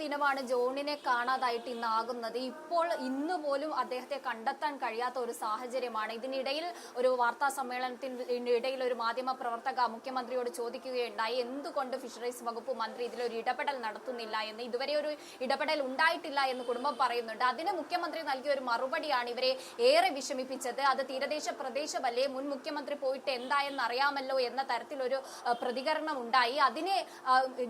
ദിനമാണ് ജോണിനെ കാണാതായിട്ട് ഇന്നാകുന്നത്. ഇന്ന് പോലും അദ്ദേഹത്തെ കണ്ടെത്താൻ കഴിയാത്ത ഒരു സാഹചര്യമാണ്. ഇതിനിടയിൽ ഒരു വാർത്താ സമ്മേളനത്തിനിടയിൽ ഒരു മാധ്യമ പ്രവർത്തക മുഖ്യമന്ത്രിയോട് ചോദിക്കുകയുണ്ടായി, എന്തുകൊണ്ട് ഫിഷറീസ് വകുപ്പ് മന്ത്രി ഇതിലൊരു ഇടപെടൽ നടത്തുന്നില്ല എന്ന്. ഇതുവരെ ഒരു ഇടപെടൽ ഉണ്ടായിട്ടില്ല എന്ന് കുടുംബം പറയുന്നുണ്ട്. അതിന് മുഖ്യമന്ത്രി നൽകിയ ഒരു മറുപടിയാണ് ഇവരെ ഏറെ വിഷമിപ്പിച്ചത്. അത് തീരദേശ പ്രദേശമല്ലേ, മുൻ മുഖ്യമന്ത്രി പോയിട്ട് എന്തായെന്ന് അറിയാമല്ലോ എന്ന തരത്തിലൊരു പ്രതികരണം ഉണ്ടായി. അതിനെ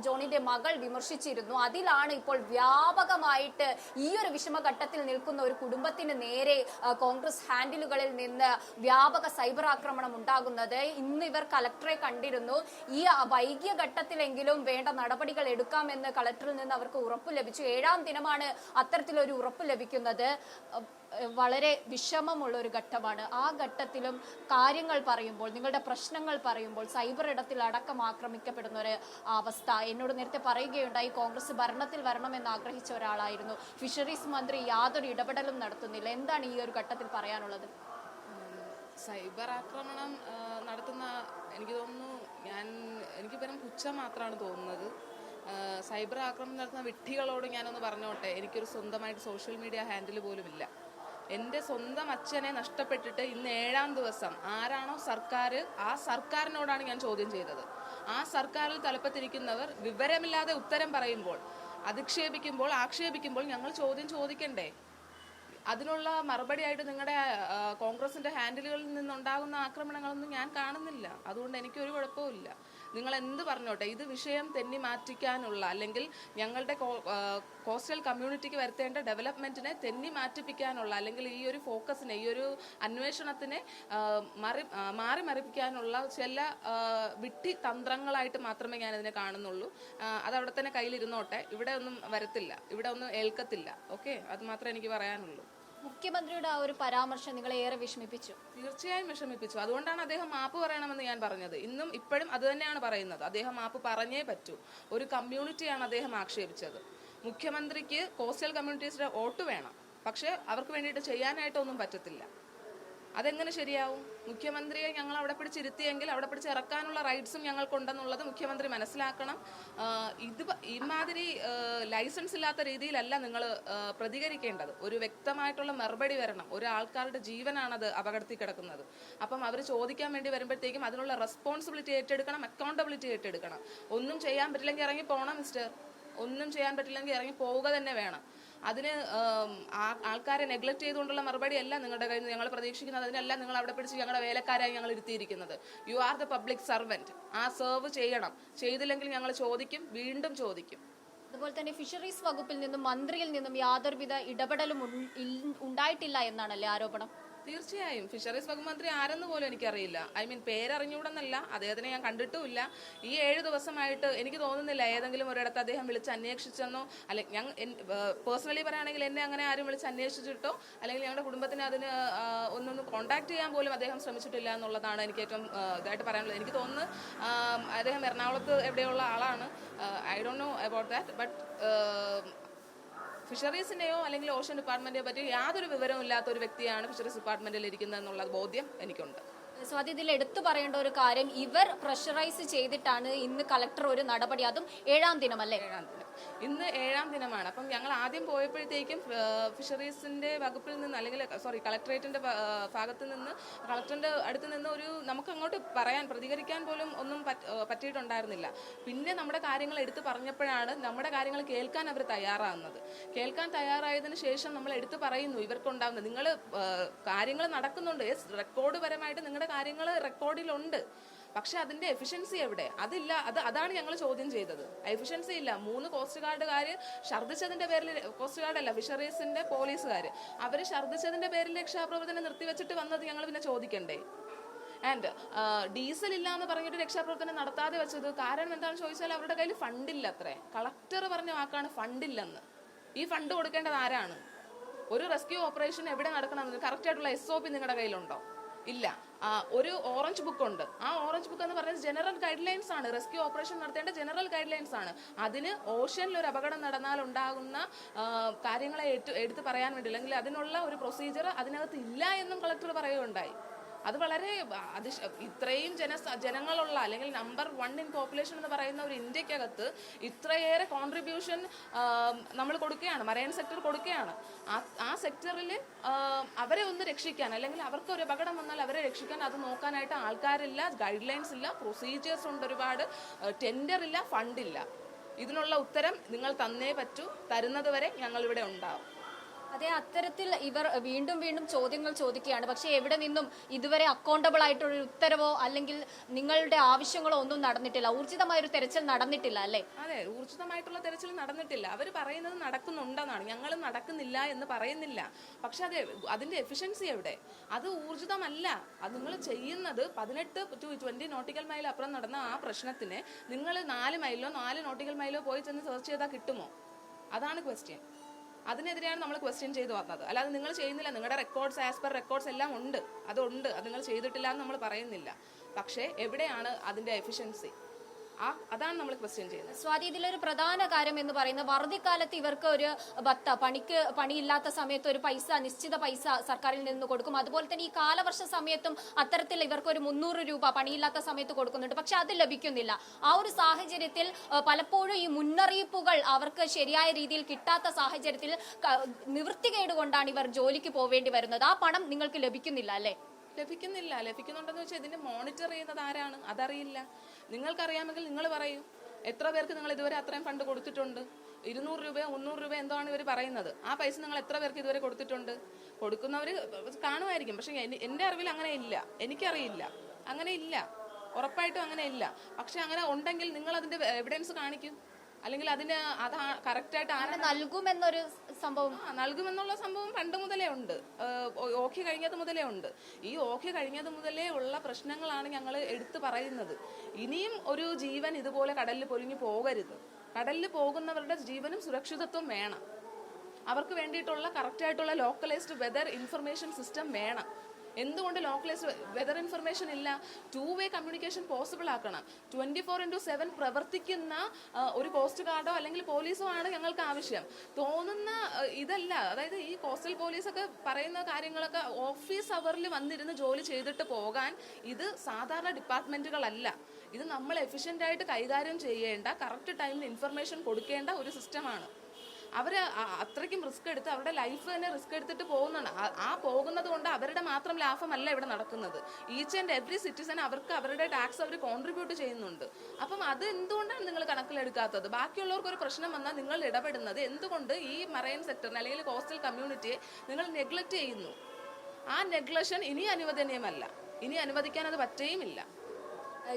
ജോണിന്റെ മകൾ വിമർശിച്ചിരുന്നു. അതിലാണ് ഇപ്പോൾ വ്യാപകമായിട്ട് ഈ ഒരു വിഷമഘട്ടത്തിൽ നിൽക്കുന്ന ഒരു കുടുംബത്തിന് നേരെ കോൺഗ്രസ് ഹാൻഡിലുകളിൽ നിന്ന് വ്യാപക സൈബർ ആക്രമണം ഉണ്ടാകുന്നത്. ഇന്ന് ഇവർ കളക്ടറെ കണ്ടിരുന്നു. ഈ വൈകിയ ഘട്ടത്തിലെങ്കിലും വേണ്ട നടപടികൾ എടുക്കാമെന്ന് കളക്ടറിൽ നിന്ന് അവർക്ക് ഉറപ്പ് ലഭിച്ചു. 7ാം ദിനമാണ് അത്തരത്തിലൊരു ഉറപ്പ് ലഭിക്കുന്നത്. വളരെ വിഷമമുള്ള ഒരു ഘട്ടമാണ്. ആ ഘട്ടത്തിലും കാര്യങ്ങൾ പറയുമ്പോൾ, നിങ്ങളുടെ പ്രശ്നങ്ങൾ പറയുമ്പോൾ സൈബർ ഇടത്തിൽ അടക്കം ആക്രമിക്കപ്പെടുന്ന ഒരു അവസ്ഥ. എന്നോട് നേരത്തെ പറയുകയുണ്ടായി, കോൺഗ്രസ് ഭരണത്തിൽ വരണമെന്ന് ആഗ്രഹിച്ച ഒരാളായിരുന്നു. ഫിഷറീസ് മന്ത്രി യാതൊരു ഇടപെടലും നടത്തുന്നില്ല. എന്താണ് ഈ ഒരു ഘട്ടത്തിൽ പറയാനുള്ളത്? സൈബർ ആക്രമണം നടത്തുന്ന എനിക്ക് തോന്നുന്നു, എനിക്ക് വെറും പുച്ഛം മാത്രമാണ് തോന്നുന്നത്. സൈബർ ആക്രമണം നടത്തുന്ന വിഡ്ഢികളോട് ഞാനൊന്ന് പറഞ്ഞോട്ടെ, എനിക്കൊരു സ്വന്തമായിട്ട് സോഷ്യൽ മീഡിയ ഹാൻഡിൽ പോലും ഇല്ല. എൻ്റെ സ്വന്തം അച്ഛനെ നഷ്ടപ്പെട്ടിട്ട് ഇന്ന് 7ാം ദിവസം ആരാണോ സർക്കാർ, ആ സർക്കാരിനോടാണ് ഞാൻ ചോദ്യം ചെയ്തത്. ആ സർക്കാരിൽ തലപ്പത്തിരിക്കുന്നവർ വിവരമില്ലാതെ ഉത്തരം പറയുമ്പോൾ, അധിക്ഷേപിക്കുമ്പോൾ, ആക്ഷേപിക്കുമ്പോൾ ഞങ്ങൾ ചോദ്യം ചോദിക്കണ്ടേ? അതിനുള്ള മറുപടിയായിട്ട് നിങ്ങളുടെ കോൺഗ്രസിന്റെ ഹാൻഡിലുകളിൽ നിന്നുണ്ടാകുന്ന ആക്രമണങ്ങളൊന്നും ഞാൻ കാണുന്നില്ല. അതുകൊണ്ട് എനിക്കൊരു കുഴപ്പമില്ല. നിങ്ങൾ എന്ത് പറഞ്ഞോട്ടെ, ഇത് വിഷയം തെന്നി മാറ്റിക്കാനുള്ള, അല്ലെങ്കിൽ ഞങ്ങളുടെ കോസ്റ്റൽ കമ്മ്യൂണിറ്റിക്ക് വരുത്തേണ്ട ഡെവലപ്മെന്റിനെ തെന്നി മാറ്റിപ്പിക്കാനുള്ള, അല്ലെങ്കിൽ ഈ ഒരു ഫോക്കസിനെ, ഈ ഒരു അന്വേഷണത്തിനെ മാറി മറിപ്പിക്കാനുള്ള ചില വിഡ്ഢി തന്ത്രങ്ങളായിട്ട് മാത്രമേ ഞാൻ ഇതിനെ കാണുന്നുള്ളൂ. അതവിടെ തന്നെ കയ്യിലിരുന്നോട്ടെ, ഇവിടെ ഒന്നും വരത്തില്ല, ഇവിടെ ഒന്നും ഏൽക്കത്തില്ല. ഓക്കെ, അത് മാത്രമേ എനിക്ക് പറയാനുള്ളൂ. മുഖ്യമന്ത്രിയുടെ ആ ഒരു പരാമർശം നിങ്ങളെ ഏറെ വിഷമിപ്പിച്ചു? തീർച്ചയായും വിഷമിപ്പിച്ചു. അതുകൊണ്ടാണ് അദ്ദേഹം മാപ്പ് പറയണമെന്ന് ഞാൻ പറഞ്ഞത്. ഇപ്പോഴും അത് തന്നെയാണ് പറയുന്നത്. അദ്ദേഹം മാപ്പ് പറഞ്ഞേ പറ്റൂ. ഒരു കമ്മ്യൂണിറ്റിയാണ് അദ്ദേഹം ആക്ഷേപിച്ചത്. മുഖ്യമന്ത്രിക്ക് കോസ്റ്റൽ കമ്മ്യൂണിറ്റീസിന്റെ വോട്ട് വേണം, പക്ഷെ അവർക്ക് വേണ്ടിയിട്ട് ചെയ്യാനായിട്ടൊന്നും പറ്റത്തില്ല. അതെങ്ങനെ ശരിയാവും? മുഖ്യമന്ത്രിയെ ഞങ്ങൾ അവിടെ പിടിച്ചിരുത്തിയെങ്കിൽ അവിടെ പിടിച്ച് ഇറക്കാനുള്ള റൈറ്റ്സും ഞങ്ങൾക്കുണ്ടെന്നുള്ളത് മുഖ്യമന്ത്രി മനസ്സിലാക്കണം. ഇമാതിരി ലൈസൻസ് ഇല്ലാത്ത രീതിയിലല്ല നിങ്ങൾ പ്രതികരിക്കേണ്ടത്. ഒരു വ്യക്തമായിട്ടുള്ള മറുപടി വരണം. ഒരാൾക്കാരുടെ ജീവനാണത് അപകടത്തിൽ കിടക്കുന്നത്. അപ്പം അവർ ചോദിക്കാൻ വേണ്ടി വരുമ്പോഴത്തേക്കും അതിനുള്ള റെസ്പോൺസിബിലിറ്റി ഏറ്റെടുക്കണം, അക്കൗണ്ടബിലിറ്റി ഏറ്റെടുക്കണം. ഒന്നും ചെയ്യാൻ പറ്റില്ലെങ്കിൽ ഇറങ്ങി പോകണം മിസ്റ്റർ. ഒന്നും ചെയ്യാൻ പറ്റില്ലെങ്കിൽ ഇറങ്ങി പോവുക തന്നെ വേണം. അതിന് ആൾക്കാരെ നെഗ്ലക്ട് ചെയ്തുകൊണ്ടുള്ള മറുപടിയല്ല നിങ്ങളുടെ കയ്യിൽ നിന്ന് ഞങ്ങൾ പ്രതീക്ഷിക്കുന്നത്. അതിനല്ല നിങ്ങൾ അവിടെ പിടിച്ച് ഞങ്ങളുടെ വേലക്കാരായി ഞങ്ങൾ ഇരുത്തിയിരിക്കുന്നത്. You are the public servant. ആ സെർവ് ചെയ്യണം. ചെയ്തില്ലെങ്കിൽ ഞങ്ങൾ ചോദിക്കും, വീണ്ടും ചോദിക്കും. അതുപോലെ തന്നെ ഫിഷറീസ് വകുപ്പിൽ നിന്നും മന്ത്രിയിൽ നിന്നും യാതൊരുവിധ ഇടപെടലും ഉണ്ടായിട്ടില്ല എന്നാണല്ലേ ആരോപണം? തീർച്ചയായും. ഫിഷറീസ് വകുപ്പ് മന്ത്രി ആരെന്ന് പോലും എനിക്കറിയില്ല. പേരറിഞ്ഞൂടെന്നല്ല, അദ്ദേഹത്തിനെ ഞാൻ കണ്ടിട്ടുമില്ല. ഈ 7 ദിവസമായിട്ട് എനിക്ക് തോന്നുന്നില്ല ഏതെങ്കിലും ഒരിടത്ത് അദ്ദേഹം വിളിച്ച് അന്വേഷിച്ചെന്നോ, അല്ലെങ്കിൽ ഞാൻ പേഴ്സണലി പറയുകയാണെങ്കിൽ എന്നെ അങ്ങനെ ആരും വിളിച്ച് അന്വേഷിച്ചിട്ടോ, അല്ലെങ്കിൽ ഞങ്ങളുടെ കുടുംബത്തിനെ അതിന് ഒന്നൊന്ന് കോൺടാക്ട് ചെയ്യാൻ പോലും അദ്ദേഹം ശ്രമിച്ചിട്ടില്ല എന്നുള്ളതാണ് എനിക്ക് ഏറ്റവും ഇതായിട്ട് പറയാനുള്ളത്. എനിക്ക് തോന്നുന്നു അദ്ദേഹം എറണാകുളത്ത് എവിടെയുള്ള ആളാണ്. I don't know about that. But ഫിഷറീസിനെയോ അല്ലെങ്കിൽ ഓഷൻ ഡിപ്പാർട്ട്മെന്റിനെ പറ്റി യാതൊരു വിവരവും ഇല്ലാത്ത ഒരു വ്യക്തിയാണ് ഫിഷറീസ് ഡിപ്പാർട്ട്മെന്റിൽ ഇരിക്കുന്നത് എന്നുള്ള ബോധ്യം എനിക്കുണ്ട്. സ്വാതി, ഇതിൽ എടുത്തു പറയേണ്ട ഒരു കാര്യം, ഇവർ പ്രഷറൈസ് ചെയ്തിട്ടാണ് ഇന്ന് കളക്ടർ ഒരു നടപടി, അതും 7ാം ദിനമല്ലേ? 7ാം ദിനം. ഇന്ന് 7ാം ദിനമാണ്. അപ്പം ഞങ്ങൾ ആദ്യം പോയപ്പോഴത്തേക്കും ഫിഷറീസിന്റെ വകുപ്പിൽ നിന്ന്, അല്ലെങ്കിൽ കളക്ടറേറ്റിന്റെ ഭാഗത്ത് നിന്ന്, കളക്ടറിന്റെ അടുത്ത് നിന്ന് നമുക്ക് അങ്ങോട്ട് പ്രതികരിക്കാൻ പോലും ഒന്നും പറ്റിയിട്ടുണ്ടായിരുന്നില്ല. പിന്നെ നമ്മുടെ കാര്യങ്ങൾ എടുത്തു പറഞ്ഞപ്പോഴാണ് നമ്മുടെ കാര്യങ്ങൾ കേൾക്കാൻ അവർ തയ്യാറാകുന്നത്. കേൾക്കാൻ തയ്യാറായതിനു ശേഷം നമ്മൾ എടുത്തു പറയുന്നു ഇവർക്കുണ്ടാകുന്നത്. നിങ്ങൾ കാര്യങ്ങൾ നടക്കുന്നുണ്ട്, റെക്കോർഡ് പരമായിട്ട് നിങ്ങളുടെ കാര്യങ്ങൾ റെക്കോർഡിലുണ്ട്, പക്ഷെ അതിന്റെ എഫിഷ്യൻസി എവിടെ? അതില്ല. അതാണ് ഞങ്ങൾ ചോദ്യം ചെയ്തത്. എഫിഷ്യൻസി ഇല്ല. 3 കോസ്റ്റ് ഗാർഡുകാര് ഛർദ്ദിച്ചതിന്റെ പേരിൽ, കോസ്റ്റ് ഗാർഡ് അല്ല, ഫിഷറീസിന്റെ പോലീസുകാർ, അവർ ഛർദ്ദിച്ചതിന്റെ പേരിൽ രക്ഷാപ്രവർത്തനം നിർത്തിവെച്ചിട്ട് വന്നത് ഞങ്ങൾ പിന്നെ ചോദിക്കണ്ടേ? ആൻഡ് ഡീസൽ ഇല്ല എന്ന് പറഞ്ഞിട്ട് രക്ഷാപ്രവർത്തനം നടത്താതെ വെച്ചത് കാരണം എന്താണെന്ന് ചോദിച്ചാൽ അവരുടെ കയ്യിൽ ഫണ്ടില്ല. അത്രേ. കളക്ടർ പറഞ്ഞ വാക്കാണ് ഫണ്ടില്ലെന്ന്. ഈ ഫണ്ട് കൊടുക്കേണ്ടത് ആരാണ്? ഒരു റെസ്ക്യൂ ഓപ്പറേഷൻ എവിടെ നടക്കണമെന്ന് കറക്റ്റ് ആയിട്ടുള്ള SOP നിങ്ങളുടെ കയ്യിലുണ്ടോ? ഇല്ല. ഒരു ഓറഞ്ച് ബുക്ക് ഉണ്ട്. ആ ഓറഞ്ച് ബുക്ക് എന്ന് പറയുന്നത് ജനറൽ ഗൈഡ് ലൈൻസ് ആണ്. റെസ്ക്യൂ ഓപ്പറേഷൻ നടത്തേണ്ട ജനറൽ ഗൈഡ് ലൈൻസ് ആണ്. അതിന് ഓഷ്യനിൽ ഒരു അപകടം നടന്നാൽ ഉണ്ടാകുന്ന കാര്യങ്ങളെ എടുത്ത് പറയാൻ വേണ്ടി, അല്ലെങ്കിൽ അതിനുള്ള ഒരു പ്രൊസീജിയർ അതിനകത്ത് ഇല്ല എന്നും കളക്ടർ പറയുകയുണ്ടായി. അത് വളരെ ഇത്രയും ജനങ്ങളുള്ള അല്ലെങ്കിൽ നമ്പർ 1 ഇൻ പോപ്പുലേഷൻ എന്ന് പറയുന്ന ഒരു ഇന്ത്യക്കകത്ത് ഇത്രയേറെ കോൺട്രിബ്യൂഷൻ നമ്മൾ കൊടുക്കുകയാണ്, മറൈൻ സെക്ടർ കൊടുക്കുകയാണ്. ആ സെക്ടറിൽ അവരെ ഒന്ന് രക്ഷിക്കാൻ, അല്ലെങ്കിൽ അവർക്ക് ഒരു അപകടം വന്നാൽ അവരെ രക്ഷിക്കാൻ അത് നോക്കാനായിട്ട് ആൾക്കാരില്ല, ഗൈഡ് ലൈൻസ് ഇല്ല, പ്രൊസീജിയേഴ്സ് ഉണ്ട് ഒരുപാട്, ടെൻഡർ ഇല്ല, ഫണ്ടില്ല. ഇതിനുള്ള ഉത്തരം നിങ്ങൾ തന്നേ പറ്റൂ, തരുന്നത് വരെ ഞങ്ങൾ ഇവിടെ ഉണ്ടാവും. അതെ, അത്തരത്തിൽ ഇവർ വീണ്ടും വീണ്ടും ചോദ്യങ്ങൾ ചോദിക്കുകയാണ്. പക്ഷേ എവിടെ നിന്നും ഇതുവരെ അക്കൗണ്ടബിൾ ആയിട്ടൊരു ഉത്തരവോ അല്ലെങ്കിൽ നിങ്ങളുടെ ആവശ്യങ്ങളോ ഒന്നും നടന്നിട്ടില്ല. ഊർജിതമായൊരു തെരച്ചിൽ നടന്നിട്ടില്ല അല്ലേ? അതെ, ഊർജിതമായിട്ടുള്ള തെരച്ചിൽ നടന്നിട്ടില്ല. അവർ പറയുന്നത് നടക്കുന്നുണ്ടെന്നാണ്, ഞങ്ങൾ നടക്കുന്നില്ല എന്ന് പറയുന്നില്ല. പക്ഷെ അതിന്റെ എഫിഷ്യൻസി എവിടെ? അത് ഊർജിതമല്ല. അത് നിങ്ങൾ ചെയ്യുന്നത് 18 to 20 നോട്ടിക്കൽ മൈൽ അപ്പുറം നടന്ന ആ പ്രശ്നത്തിന് നിങ്ങൾ 4 മൈലോ 4 നോട്ടിക്കൽ മൈലോ പോയി ചെന്ന് സെർച്ച് ചെയ്താൽ കിട്ടുമോ? അതാണ് ക്വസ്റ്റ്യൻ. അതിനെതിരെയാണ് നമ്മൾ ക്വസ്റ്റ്യൻ ചെയ്ത് വന്നത്. അല്ലാതെ നിങ്ങൾ ചെയ്യുന്നില്ല, നിങ്ങളുടെ റെക്കോർഡ്സ് ആസ് പെർ റെക്കോർഡ്സ് എല്ലാം ഉണ്ട്, അതുണ്ട്, അത് നിങ്ങൾ ചെയ്തിട്ടില്ല എന്ന് നമ്മൾ പറയുന്നില്ല. പക്ഷേ എവിടെയാണ് അതിന്റെ എഫിഷ്യൻസി? അതാണ് നമ്മൾ ക്വസ്റ്റ്യൻ ചെയ്യുന്നത്. സ്വാതി, ഇതിലൊരു പ്രധാന കാര്യം എന്ന് പറയുന്നത് വറുതിക്കാലത്ത് ഇവർക്ക് ഒരു പണിയില്ലാത്ത സമയത്ത് ഒരു നിശ്ചിത പൈസ സർക്കാരിൽ നിന്ന് കൊടുക്കും. അതുപോലെ തന്നെ ഈ കാലവർഷ സമയത്തും അത്തരത്തിൽ ഇവർക്ക് ഒരു 300 രൂപ പണിയില്ലാത്ത സമയത്ത് കൊടുക്കുന്നുണ്ട്. പക്ഷെ അത് ലഭിക്കുന്നില്ല. ആ ഒരു സാഹചര്യത്തിൽ പലപ്പോഴും ഈ മുന്നറിയിപ്പുകൾ അവർക്ക് ശരിയായ രീതിയിൽ കിട്ടാത്ത സാഹചര്യത്തിൽ നിവൃത്തികേട് കൊണ്ടാണ് ഇവർ ജോലിക്ക് പോവേണ്ടി വരുന്നത്. ആ പണം നിങ്ങൾക്ക് ലഭിക്കുന്നില്ല അല്ലേ? ലഭിക്കുന്നുണ്ടെന്ന് വെച്ചാൽ ഇതിന്റെ മോണിറ്റർ ചെയ്യുന്നത് ആരാണ്? അതറിയില്ല. നിങ്ങൾക്കറിയാമെങ്കിൽ നിങ്ങൾ പറയൂ, എത്ര പേർക്ക് നിങ്ങൾ ഇതുവരെ അത്രയും ഫണ്ട് കൊടുത്തിട്ടുണ്ട്? 200 രൂപയോ 300 രൂപയോ എന്തോ ആണ് ഇവർ പറയുന്നത്. ആ പൈസ നിങ്ങൾ എത്ര പേർക്ക് ഇതുവരെ കൊടുത്തിട്ടുണ്ട്? കൊടുക്കുന്നവർ കാണുമായിരിക്കും, പക്ഷെ എൻ്റെ അറിവിൽ അങ്ങനെ ഇല്ല, എനിക്കറിയില്ല, അങ്ങനെ ഇല്ല, ഉറപ്പായിട്ടും അങ്ങനെ ഇല്ല. പക്ഷെ അങ്ങനെ ഉണ്ടെങ്കിൽ നിങ്ങൾ അതിന്റെ എവിഡൻസ് കാണിക്കും, അല്ലെങ്കിൽ അതിന് അത് കറക്റ്റായിട്ട് നൽകുമെന്നൊരു സംഭവം നൽകുമെന്നുള്ള സംഭവം പണ്ട് മുതലേ ഉണ്ട്, ഓഖി കഴിഞ്ഞത് മുതലേ ഉണ്ട്. ഈ ഓഖി കഴിഞ്ഞത് മുതലേ ഉള്ള പ്രശ്നങ്ങളാണ് ഞങ്ങൾ എടുത്തു പറയുന്നത്. ഇനിയും ഒരു ജീവൻ ഇതുപോലെ കടലിൽ പൊലിഞ്ഞു പോകരുത്. കടലിൽ പോകുന്നവരുടെ ജീവനും സുരക്ഷിതത്വം വേണം. അവർക്ക് വേണ്ടിയിട്ടുള്ള കറക്റ്റായിട്ടുള്ള ലോക്കലൈസ്ഡ് വെതർ ഇൻഫർമേഷൻ സിസ്റ്റം വേണം. എന്തുകൊണ്ട് ലോക്കലൈസ്ഡ് വെതർ ഇൻഫർമേഷൻ ഇല്ല? 2-way കമ്മ്യൂണിക്കേഷൻ പോസിബിൾ ആക്കണം. 24/7 പ്രവർത്തിക്കുന്ന ഒരു കോസ്റ്റ് ഗാർഡോ അല്ലെങ്കിൽ പോലീസോ ആണ് ഞങ്ങൾക്ക് ആവശ്യം. തോന്നുന്ന ഇതല്ല. അതായത് ഈ കോസ്റ്റൽ പോലീസൊക്കെ പറയുന്ന കാര്യങ്ങളൊക്കെ ഓഫീസ് അവറിൽ വന്നിരുന്ന് ജോലി ചെയ്തിട്ട് പോകാൻ ഇത് സാധാരണ ഡിപ്പാർട്ട്മെന്റുകളല്ല. ഇത് നമ്മൾ എഫിഷ്യൻ്റ് ആയിട്ട് കൈകാര്യം ചെയ്യേണ്ട, കറക്റ്റ് ടൈമിൽ ഇൻഫർമേഷൻ കൊടുക്കേണ്ട ഒരു സിസ്റ്റമാണ്. അവർ അത്രയ്ക്കും റിസ്ക് എടുത്ത് അവരുടെ ലൈഫ് തന്നെ റിസ്ക് എടുത്തിട്ട് പോകുന്നുണ്ട്. ആ പോകുന്നത് കൊണ്ട് അവരുടെ മാത്രം ലാഭമല്ല ഇവിടെ നടക്കുന്നത്. ഈച്ച് ആൻഡ് എവറി സിറ്റിസൺ അവർക്ക് അവരുടെ ടാക്സ് അവർ കോൺട്രിബ്യൂട്ട് ചെയ്യുന്നുണ്ട്. അപ്പം അത് എന്തുകൊണ്ടാണ് നിങ്ങൾ കണക്കിലെടുക്കാത്തത്? ബാക്കിയുള്ളവർക്ക് ഒരു പ്രശ്നം വന്നാൽ നിങ്ങൾ ഇടപെടുന്നത് എന്തുകൊണ്ട് ഈ മറൈൻ സെക്ടറിനെ അല്ലെങ്കിൽ കോസ്റ്റൽ കമ്മ്യൂണിറ്റിയെ നിങ്ങൾ നെഗ്ലക്റ്റ് ചെയ്യുന്നു? ആ നെഗ്ലക്ഷൻ ഇനി അനുവദനീയമല്ല, ഇനി അനുവദിക്കാൻ അത് പറ്റുകയുമില്ല.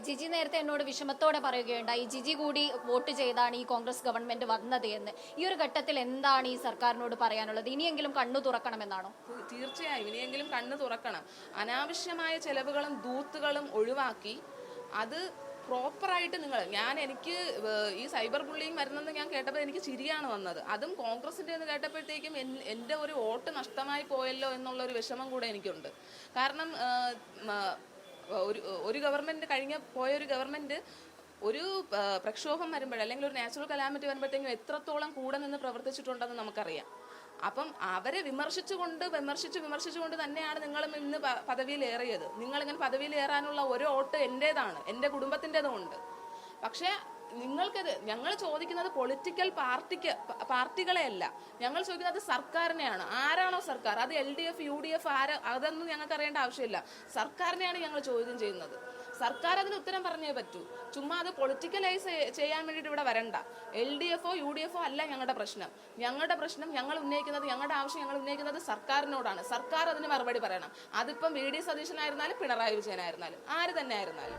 ജിജി നേരത്തെ എന്നോട് വിഷമത്തോടെ പറയുകയുണ്ടായി, ജിജി കൂടി വോട്ട് ചെയ്താണ് ഈ കോൺഗ്രസ് ഗവൺമെന്റ് വന്നത് എന്ന്. ഈ ഒരു ഘട്ടത്തിൽ എന്താണ് ഈ സർക്കാരിനോട് പറയാനുള്ളത്? ഇനിയെങ്കിലും കണ്ണു തുറക്കണമെന്നാണോ? തീർച്ചയായും ഇനിയെങ്കിലും കണ്ണു തുറക്കണം. അനാവശ്യമായ ചെലവുകളും ദൂത്തുകളും ഒഴിവാക്കി അത് പ്രോപ്പറായിട്ട് എനിക്ക് ഈ സൈബർ ബുള്ളിങ് വരുന്നെന്ന് ഞാൻ കേട്ടപ്പോൾ എനിക്ക് ചിരിയാണ് വന്നത്. അതും കോൺഗ്രസിൻ്റെ എന്ന് കേട്ടപ്പോഴത്തേക്കും എൻ്റെ ഒരു വോട്ട് നഷ്ടമായി പോയല്ലോ എന്നുള്ളൊരു വിഷമം കൂടെ എനിക്കുണ്ട്. കാരണം ഒരു ഗവൺമെന്റ് പോയൊരു ഗവൺമെന്റ് ഒരു പ്രക്ഷോഭം വരുമ്പോൾ അല്ലെങ്കിൽ ഒരു നാച്ചുറൽ കലാമിറ്റി വരുമ്പോഴത്തേക്കും എത്രത്തോളം കൂടെ നിന്ന് പ്രവർത്തിച്ചിട്ടുണ്ടെന്ന് നമുക്കറിയാം. അപ്പം അവരെ വിമർശിച്ചുകൊണ്ട് തന്നെയാണ് നിങ്ങളും ഇന്ന് പദവിയിലേറിയത്. നിങ്ങളിങ്ങനെ പദവിയിലേറാനുള്ള ഒരു വോട്ട് എൻ്റേതാണ്, എൻ്റെ കുടുംബത്തിൻ്റെതുമുണ്ട്. പക്ഷേ ഞങ്ങൾ ചോദിക്കുന്നത് പൊളിറ്റിക്കൽ പാർട്ടികളെയല്ല, ഞങ്ങൾ ചോദിക്കുന്നത് സർക്കാരിനെയാണ്. ആരാണോ സർക്കാർ, അത് LDF UDF അതൊന്നും ഞങ്ങൾക്ക് അറിയേണ്ട ആവശ്യമില്ല. സർക്കാരിനെയാണ് ഞങ്ങൾ ചോദ്യം ചെയ്യുന്നത്. സർക്കാർ അതിന് ഉത്തരം പറഞ്ഞേ പറ്റൂ. ചുമ്മാ അത് പൊളിറ്റിക്കലൈസ് ചെയ്യാൻ വേണ്ടിയിട്ട് ഇവിടെ വരണ്ട. LDF UDF അല്ല ഞങ്ങളുടെ പ്രശ്നം. ഞങ്ങൾ ഉന്നയിക്കുന്നത്, ഞങ്ങളുടെ ആവശ്യം ഞങ്ങൾ ഉന്നയിക്കുന്നത് സർക്കാരിനോടാണ്. സർക്കാർ അതിന് മറുപടി പറയണം. അതിപ്പം VD സതീശനായിരുന്നാലും പിണറായി വിജയനായിരുന്നാലും ആര് തന്നെ ആയിരുന്നാലും.